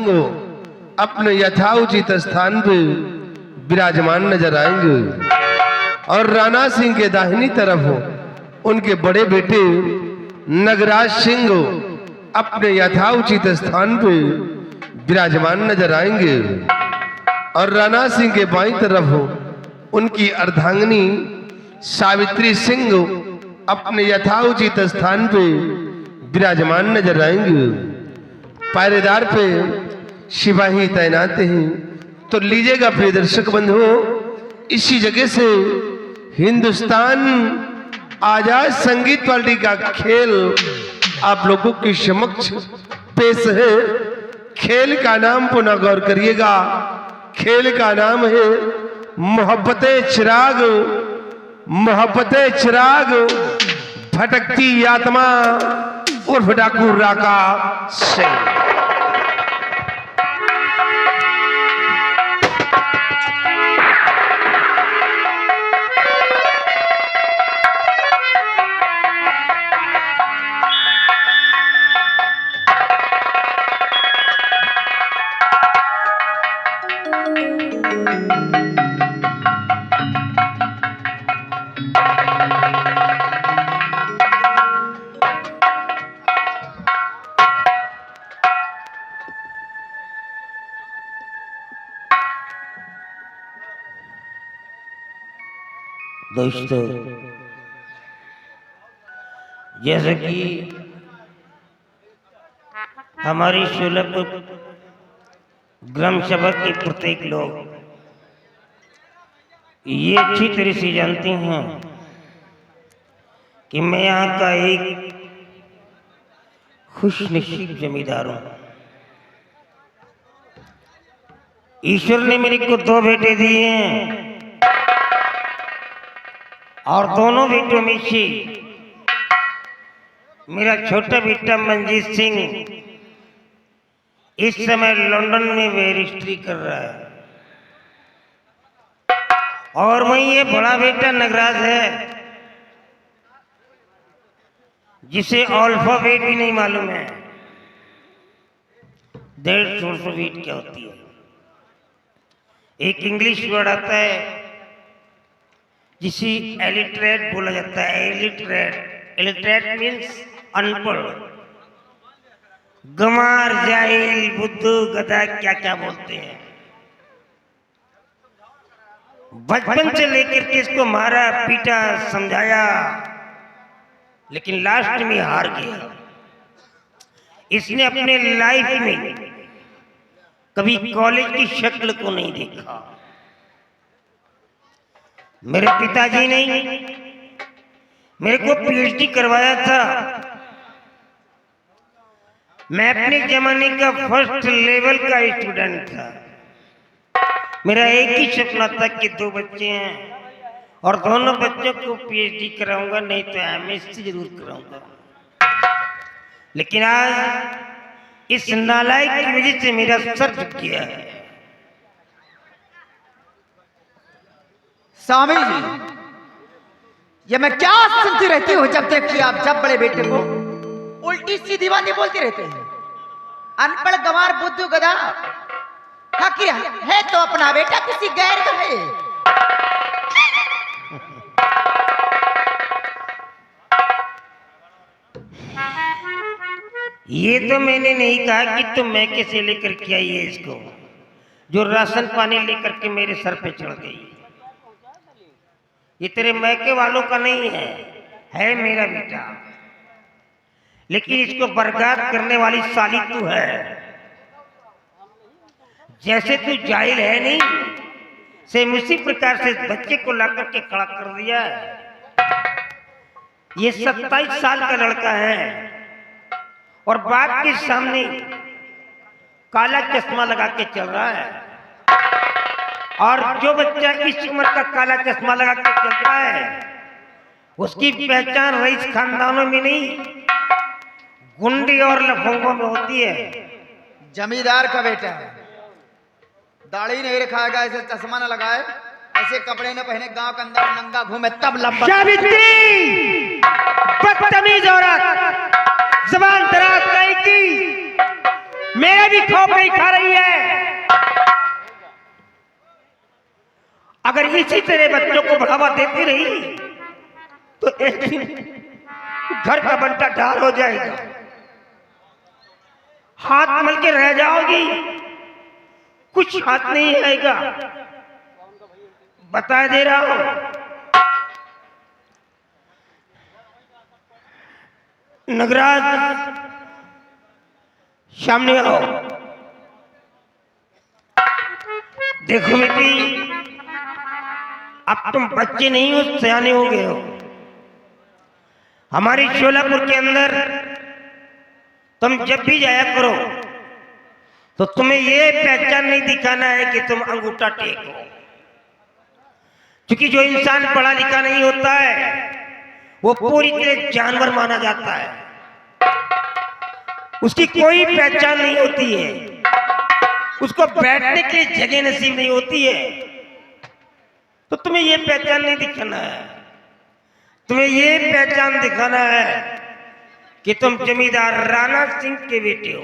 सिंह अपने यथाउचित स्थान पे विराजमान नजर आएंगे और राणा सिंह के दाहिनी तरफ उनके बड़े बेटे नगराज सिंह अपने यथाउचित स्थान पे विराजमान नजर आएंगे और राणा सिंह के बाईं तरफ उनकी अर्धांगिनी सावित्री सिंह अपने यथाउचित स्थान पे विराजमान नजर आएंगे। पहरेदार पे सिपाही तैनात हैं। तो लीजिएगा प्रिय दर्शक बंधुओं, इसी जगह से हिंदुस्तान आजाद संगीत पार्टी का खेल आप लोगों के समक्ष पेश है। खेल का नाम पुनः गौर करिएगा, खेल का नाम है मोहब्बते चिराग। मोहब्बते चिराग भटकती आत्मा उर्फ डाकू राका सिंह। दोस्तों, जैसे कि हमारी सोलापुर ग्राम सभा के प्रत्येक लोग ये अच्छी तरह से जानते हैं कि मैं यहाँ का एक खुशनसीब जमींदार हूँ। ईश्वर ने मेरे को 2 बेटे दिए हैं और दोनों बेटों में से मेरा छोटा बेटा मंजीत सिंह इस समय लंदन में बैरिस्ट्री कर रहा है और वहीं ये बड़ा बेटा नगराज है जिसे अल्फाबेट भी नहीं मालूम है। 150 फीट क्या होती है। एक इंग्लिश वर्ड आता है जिसे एलिटरेट बोला जाता है। एलिटरेट मीन्स अनपढ़, गंवार, जाहिल, बुद्धू, गधा, क्या क्या बोलते हैं। बचपन से लेकर के इसको मारा पीटा समझाया, लेकिन लास्ट में हार गया। इसने अपने लाइफ में कभी कॉलेज की शक्ल को नहीं देखा। मेरे पिताजी ने मेरे को पीएचडी करवाया था। मैं अपने जमाने का फर्स्ट लेवल का स्टूडेंट था। मेरा एक ही सपना था कि 2 बच्चे हैं और दोनों बच्चों को पीएचडी कराऊंगा, नहीं तो एमएससी जरूर कराऊंगा। लेकिन आज इस नालायक की वजह से मेरा सर झुक गया है। स्वामी जी, ये मैं क्या सुनती रहती हूँ जब देखिए आप जब बड़े बेटे को उल्टी सीधी बातें बोलते रहते हैं। अनपढ़, गंवार, बुद्धू, गधा। हकीर है तो अपना बेटा किसी गैर का है। ये तो मैंने नहीं कहा कि तुम मैं कैसे लेकर के आई है इसको, जो राशन पानी लेकर के मेरे सर पे चढ़ गई। ये तेरे मैके वालों का नहीं है मेरा बेटा। लेकिन इसको बर्बाद करने वाली साली तू है। जैसे तू जाहिल है नहीं, सेम उसी प्रकार से बच्चे को ला करके खड़ा कर दिया। ये 27 साल का लड़का है और बाप के सामने काला चश्मा लगा के चल रहा है। और जो बच्चा इस उम्र का काला चश्मा लगा के चलता है उसकी पहचान रईस खानदानों में नहीं, गुंडे और लफंगों में होती है। जमींदार का बेटा है, दाढ़ी नहीं रखाएगा, ऐसे चश्मा न लगाए, ऐसे कपड़े न पहने, गांव के अंदर नंगा घूमे तब लंबा। सावित्री, बदतमीज औरत, ज़बान दराज की, मेरा भी खौफ नहीं खा रही इसी तरह बच्चों को बढ़ावा देती रही तो एक दिन घर का बंटा ढाल हो जाएगा, हाथ मल के रह जाओगी, कुछ हाथ नहीं आएगा, बता दे रहा हूं। नगराज सामने आओ। देखो बेटी, अब तुम बच्चे नहीं हो, सयाने हो गए हो। हमारी शोलापुर के अंदर तुम जब भी जाया करो तो तुम्हें ये पहचान नहीं दिखाना है कि तुम अंगूठा टेक हो, क्योंकि जो इंसान पढ़ा लिखा नहीं होता है वो पूरी तरह जानवर माना जाता है, उसकी कोई पहचान नहीं होती है, उसको बैठने के लिए जगह नसीब नहीं होती है। तो तुम्हें ये पहचान नहीं दिखाना है, तुम्हें ये पहचान दिखाना है कि तुम जमींदार राणा सिंह के बेटे हो।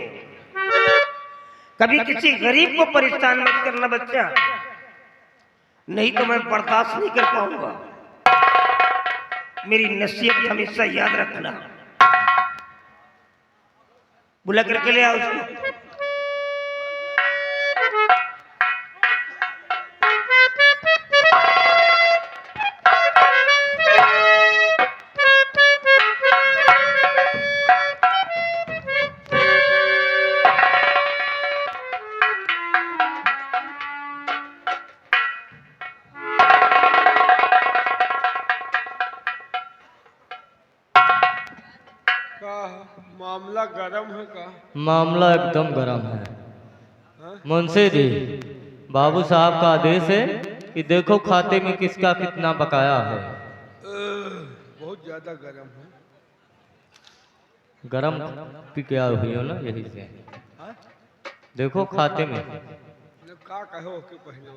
कभी किसी गरीब को परेशान मत करना बच्चा, नहीं तो मैं बर्दाश्त नहीं कर पाऊंगा। मेरी नसीहत हमेशा याद रखना। बुला करके ले आओ उसको। मामला गरम है का? मामला एकदम गरम है मुंशी जी। बाबू साहब का आदेश है कि देखो खाते में किसका कितना बकाया है। बहुत ज्यादा गरम है। गरम पी क्या हुई हो ना, यही से देखो खाते में का कहो कि पहले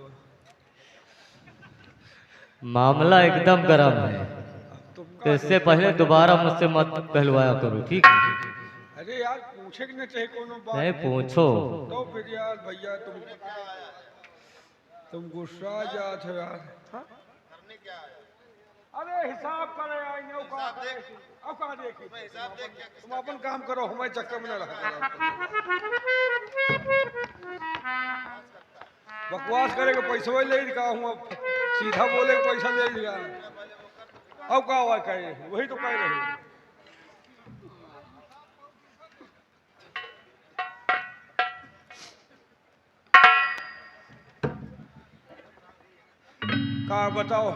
मामला एकदम गरम है, तो इससे पहले दोबारा मुझसे मत कहलवाया करो, ठीक है? अरे यार पूछे कि नहीं चाहिए कोनो बात? नहीं पूछो तो फिर यार भैया तुम गुस्सा जात हो यार। हाँ? अरे हिसाब करे यार, तुम अपन काम करो, हमारे चक्कर में न रहा। बकवास करे के पैसा ले का हूँ, सीधा बोले पैसा ले लिया। अब का हुआ कहे, वही तो कह रहे। का बताओ?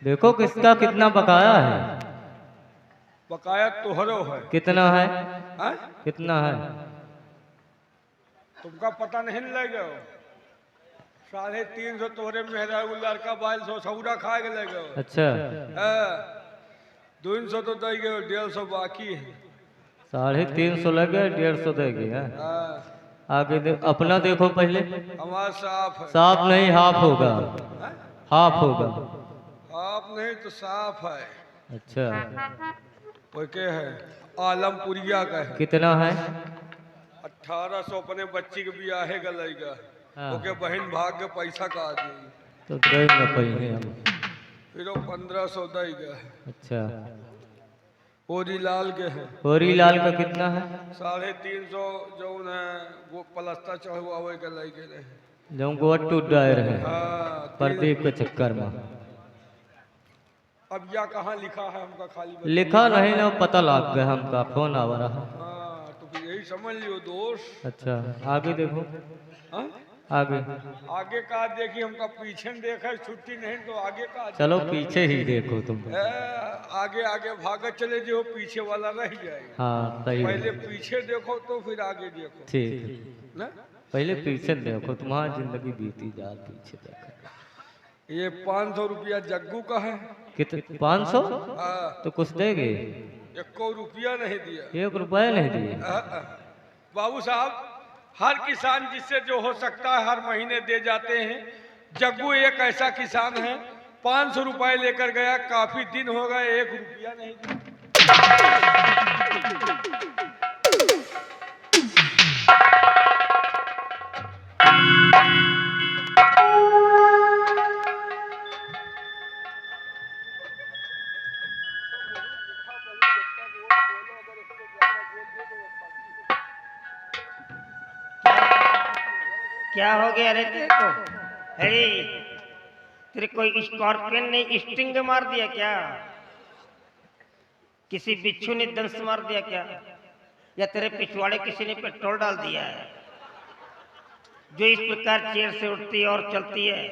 देखो किसका कितना बकाया है। बकाया तोहरो है। कितना है? हाँ? कितना है? तुमका पता नहीं लगे? 350 तोहरे मेहरा लड़का 1200 सौदा खा के ले गए। अच्छा 200 तो दे गए, 150 बाकी है। 350 लगे, 150 देगी। हाँ। आगे अपना देखो पहले। हमारा साफ है। साफ नहीं हाफ होगा। हाफ होगा। हाफ नहीं तो साफ है। अच्छा वो क्या है? आलमपुरिया का है। कितना है? 1800 अपने बच्ची के ब्याहे का लेगा। हाँ। ओके बहन भाग के पैसा का दी तो देंगे पैसे हम। फिर वो 1500 देगा। अच्छा होरी लाल के है। होरी लाल का कितना है? 350 जो है वो पलस्तर चढ़वावे के लेके रहे। जो गोट टूट डायर है हाँ, प्रदीप के चक्कर में। अब या कहाँ लिखा है हमका खाली बता। लिखा नहीं ना, पता लग गया हमका, फोन आ रहा। हाँ तो फिर यही समझ लियो दोस्त। अच्छा आगे देखो। हाँ? आगे आगे का देखी, हमका पीछे देखा छुट्टी नहीं तो आगे का। चलो पीछे ही देखो तुम। आगे आगे भागत चले जो पीछे वाला रह जाएगा। हाँ सही है। पहले पीछे देखो तो फिर आगे देखो। ठीक ना? पहले पीछे देखो, तुम्हारी जिंदगी बीती जा पीछे देखो। ये 500 रुपया जग्गू का है। कितने? 500? हाँ। तो कुछ देगे? 1 रुपया नहीं दिया। 1 रुपया नहीं दिए? बाबू साहब हर किसान जिससे जो हो सकता है हर महीने दे जाते हैं। जग्गू एक ऐसा किसान है, 500 रुपए लेकर गया, काफी दिन हो गए 1 रुपया नहीं दिया। क्या हो गया रे तेरे को? अरे तेरे कोई स्कॉर्पियन ने स्टिंग मार दिया क्या? किसी बिच्छू ने दंश मार दिया क्या? या तेरे पिछवाड़े किसी ने पेट्रोल डाल दिया है जो इस प्रकार चेयर से उठती है और चलती है?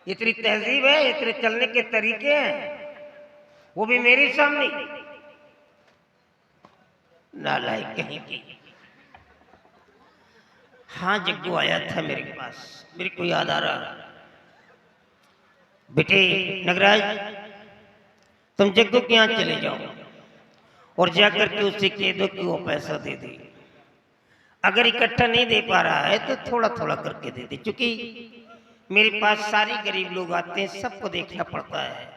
ये तेरी तहजीब है? ये तेरे चलने के तरीके हैं, वो भी मेरे सामने? नालायक कहीं की। हाँ जग्गू आया था मेरे पास, मेरे को याद आ रहा। बेटे नगराज, तुम जग्गू के यहाँ चले जाओ और जाकर के उससे कह दो कि वो पैसा दे दे। अगर इकट्ठा नहीं दे पा रहा है तो थोड़ा थोड़ा करके दे दे, क्योंकि मेरे पास सारे गरीब लोग आते हैं, सबको देखना पड़ता है,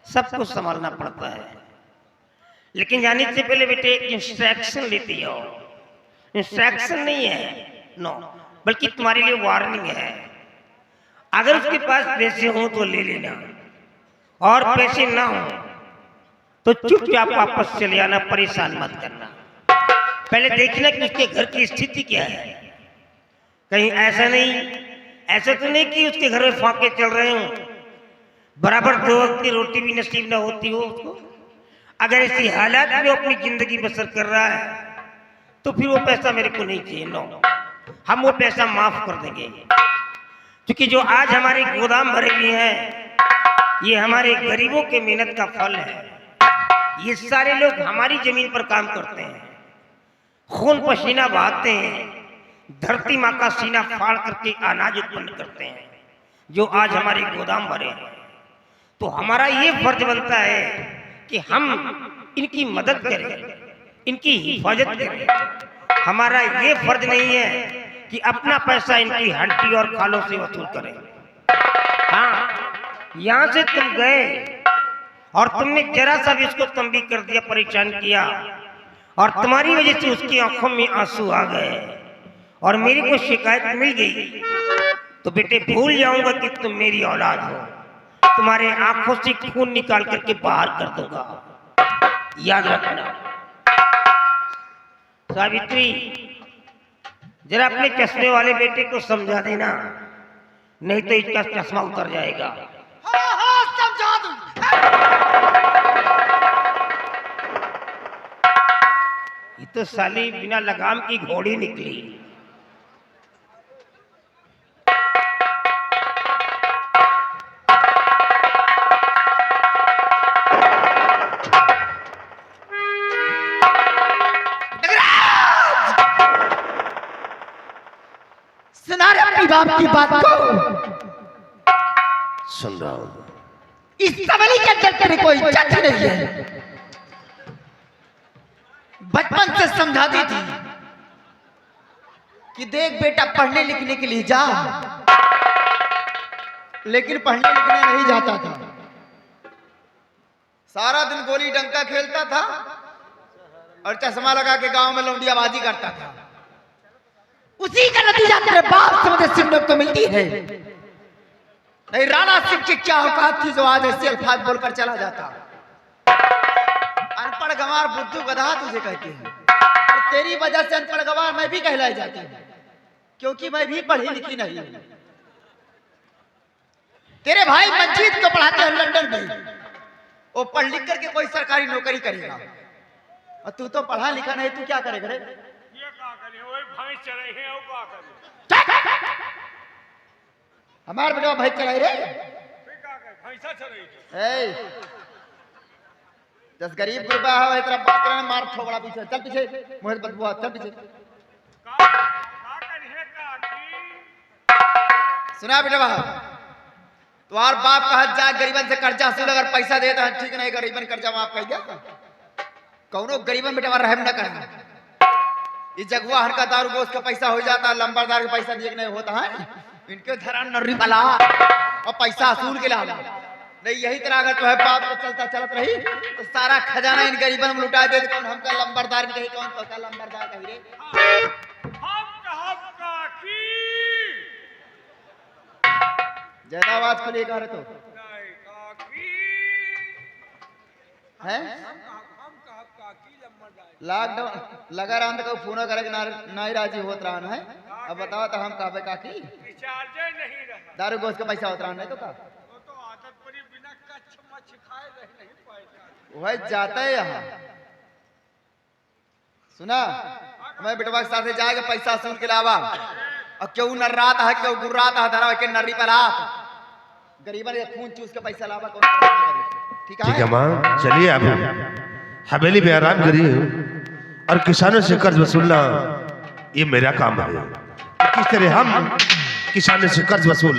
सबको संभालना पड़ता है। लेकिन जाने से पहले बेटे एक इंस्ट्रक्शन लेती हो। इंस्ट्रक्शन नहीं है, नो, बल्कि तुम्हारे लिए वार्निंग है। अगर उसके पास पैसे हो तो ले लेना, और पैसे ना हो तो चुपचाप वापस चले आना, परेशान मत करना। पहले देखना कि उसके घर की स्थिति क्या है। कहीं ऐसा तो नहीं कि उसके घर में फाके चल रहे हो, बराबर 2 वक्त की रोटी भी नसीब ना होती हो उसको। अगर ऐसी हालात में अपनी जिंदगी बसर कर रहा है तो फिर वो पैसा मेरे को नहीं चाहिए। नो, हम वो पैसा माफ कर देंगे, क्योंकि जो आज हमारे गोदाम भरे हुए हैं ये हमारे गरीबों के मेहनत का फल है। ये सारे लोग हमारी जमीन पर काम करते हैं, खून पसीना बहाते हैं, धरती माँ का सीना फाड़ करके अनाज उत्पन्न करते हैं, जो आज हमारे गोदाम भरे हैं। तो हमारा ये फर्ज बनता है कि हम इनकी मदद करें, इनकी हिफाजत करें। हमारा ये फर्ज नहीं है कि अपना पैसा इनकी हड्डी और खालों से वसूल करें। हाँ, यहां से तुम गए और तुमने जरा सा भी उसको तंबी कर दिया, परेशान किया, और तुम्हारी वजह से उसकी आंखों में आंसू आ गए और मेरी को शिकायत मिल गई, तो बेटे भूल जाऊंगा कि तुम मेरी औलाद हो। तुम्हारे आंखों से खून निकाल करके बाहर कर दूंगा, याद रखना। सावित्री, जरा अपने चश्मे वाले बेटे को समझा देना, नहीं तो इसका चश्मा उतर जाएगा। हाँ हाँ समझा दूं। ये तो साली बिना लगाम की घोड़ी निकली। सुना रे अपनी बाप की बात को। सुन रहा हूं। इस सबली के अंदर तेरे कोई इज्जत ही नहीं है। बचपन से समझाती थी कि देख बेटा पढ़ने लिखने के लिए जा, लेकिन पढ़ने लिखने नहीं जाता था। सारा दिन गोली डंका खेलता था और चश्मा लगा के गांव में लौंडियाबाजी करता था। उसी का नतीजा तेरे बाप से मुझे सुनने को मिलती है। नहीं राणा सिंह की क्या औकात थी जो आज ऐसे अल्फाज बोलकर चला जाता। अनपढ़ गंवार बुद्धू गधा तुझे कहते हैं, और तेरी वजह से अनपढ़ गंवार मैं भी कहलाई जाती हूँ, क्योंकि मैं भी पढ़ी लिखी नहीं हूँ। तेरे भाई मंजीत को पढ़ाते हैं लंदन में, वो पढ़ लिख करके कोई सरकारी नौकरी करेगा, और तू तो पढ़ा लिखा नहीं, तू क्या करेगा रे? ये का करे, ओए भैंस चराई है, ओ का करे, हमार बेटा भाई चलाई रे। फिर का करे, भैंसा चराई। ए दस गरीब गुरबा है तेरा बात करना, मार ठोबड़ा पीछे चल, पीछे मोहित बदबुआ चल पीछे। का करे है काकी? सुना बेटा तुम्हार बाप कहत जा गरीबन से कर्जा सुन, अगर पैसा देता है ठीक नहीं, गरीबन कर्जा माफ कर दिया। कौनो गरीबन बेटा रहम न करना। ये जगुआ हर का दारू गोश्त का पैसा हो जाता, लंबरदार का पैसा दिए नहीं होता है। इनके धरा नर्री वाला और पैसा असूल के लाला नहीं। यही तरह अगर तुम्हें बाप को चलता चलत रही तो सारा खजाना इन गरीबन में लुटा दे। कौन हमका लंबरदार कही, कौन तो लंबरदार कही रे। हम कहब काकी। ज्यादा आवाज खुली कह रहे तो नहीं काकी, है हम कहब काकी लंबरदार। लॉकडाउन लगा रहा था, फोन करे नहीं राजी होत रहा है। अब बताओ तो हम कहबे का की रिचार्ज नहीं रहा। दारू गोश्त का पैसा उतरा नहीं तो का वो तो आदत पड़ी बिना कच्छ मच्छ खाए रह नहीं पाएगा। वही जाते है यहाँ सुना मैं बेटवा के साथ जाएगा पैसा सुन के लावा और क्यों नर्रात है क्यों गुर्रात है धरा के नर्री पर हाथ गरीबन ये खून चूस के पैसा लावा कौन ठीक ठीक है है माँ, चलिए आप हवेली में आराम करिए और किसानों से कर्ज वसूलना ये मेरा काम है। किस तरह हम किसानों से कर्ज वसूल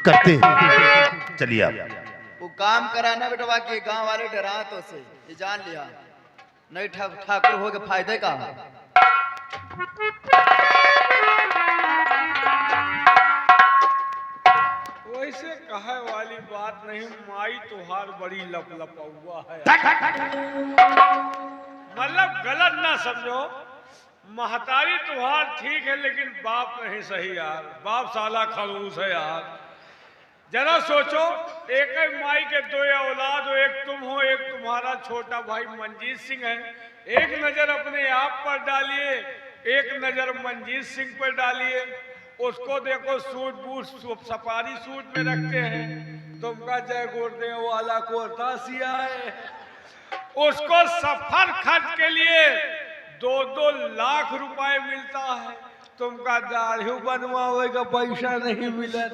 करते हैं, चलिए आप। वो काम कराना बेटवा के गांव वाले डरा तो से ये जान लिया नहीं ठाकुर हो के फायदे का वैसे कहे वाली बात नहीं, माई तुहार बड़ी लपलपा है। मतलब गलत ना समझो, महतारी तुहार ठीक है लेकिन बाप नहीं सही यार। बाप साला खलूस है यार। जरा सोचो, एक ही माई के दो औलाद हो, एक तुम हो एक तुम्हारा छोटा भाई मंजीत सिंह है। एक नजर अपने आप पर डालिए, एक नजर मंजीत सिंह पर डालिए। उसको देखो सूट बूट सफारी सूट में रखते हैं, तुमका जय गुरुदेव वाला कुर्ता सिया है। उसको सफर खर्च के लिए 2-2 लाख रुपए मिलता है, तुमका दाढ़ी बनवावे का पैसा नहीं मिलता।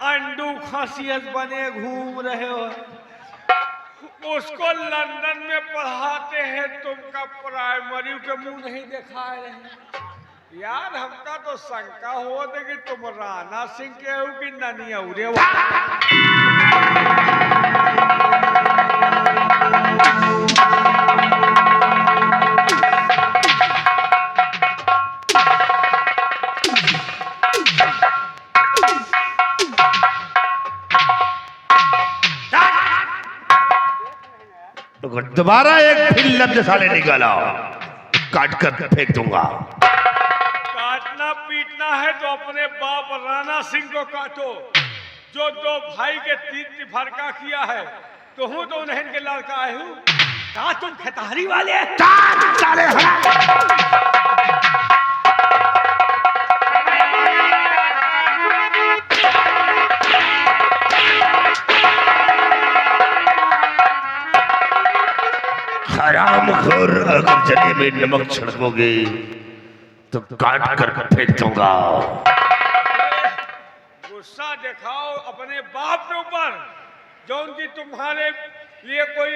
अंडू खसियत बने घूम रहे हो। उसको लंदन में पढ़ाते हैं, तुमका प्राइमरी के मुंह नहीं दिखाए रहे। यार हमका तो शंका हो दे कि तुम राणा सिंह के हो कि ननिया उरे दोबारा एक फिर लफ्ज साले निकाला, काट कर फेंक दूंगा। काटना पीटना है तो अपने बाप राणा सिंह को काटो, जो 2 भाई के तीर फरका किया है। तो हूँ तो उन्हें के लड़का है हूँ। कहा तुम खतारी वाले हैं? साले हरामखोर, अगर जले में नमक छिड़कोगे तो काट कर फेंक दूंगा। गुस्सा दिखाओ अपने बाप के ऊपर, जो उनकी तुम्हारे लिए कोई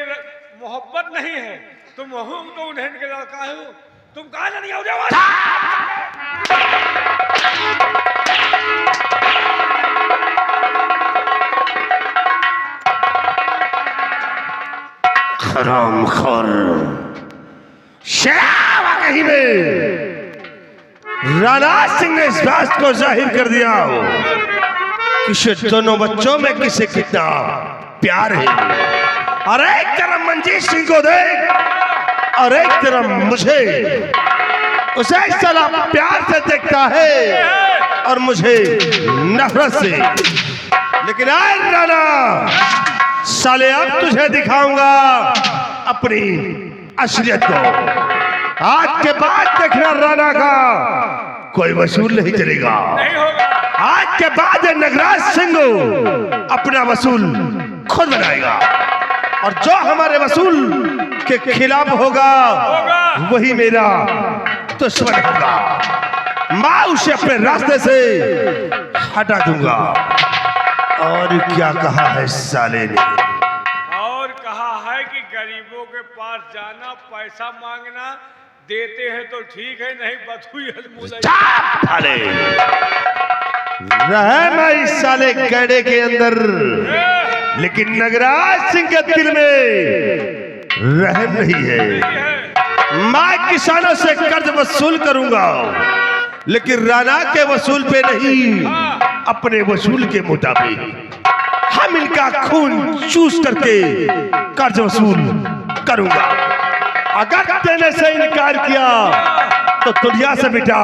मोहब्बत नहीं है। तुम हूँ तो उन्हें के लड़का है, तुम कहा नहीं हो जाओ। हरामखोर, शराब कहीं में राणा सिंह ने इस बात को जाहिर कर दिया हो कि दोनों बच्चों में किसे कितना प्यार है। और एक तरफ मंजीत सिंह को देख और एक तरफ मुझे, उसे साला प्यार से देखता है और मुझे नफरत से। लेकिन आए राणा साले, अब तुझे दिखाऊंगा अपनी असलियत को। आज के बाद देखना राणा का कोई वसूल नहीं चलेगा। नहीं होगा। आज के बाद नगराज सिंह अपना वसूल खुद बनाएगा, और जो हमारे वसूल के खिलाफ होगा वही मेरा दुश्मन होगा। मैं उसे अपने रास्ते से हटा दूंगा। और क्या कहा है साले ने? और कहा है कि गरीबों के पास जाना, पैसा मांगना, देते हैं तो ठीक है, नहीं बथुई साले रहे मैं इस साले गड़े के अंदर, लेकिन नगराज सिंह के दिल में रहम नहीं है। मैं किसानों से कर्ज वसूल करूंगा, लेकिन राणा के वसूल पे नहीं, अपने वसूल के मुताबिक हम इनका खून चूस करके कर्ज वसूल करूंगा। अगर देने से इनकार किया तो दुनिया से मिटा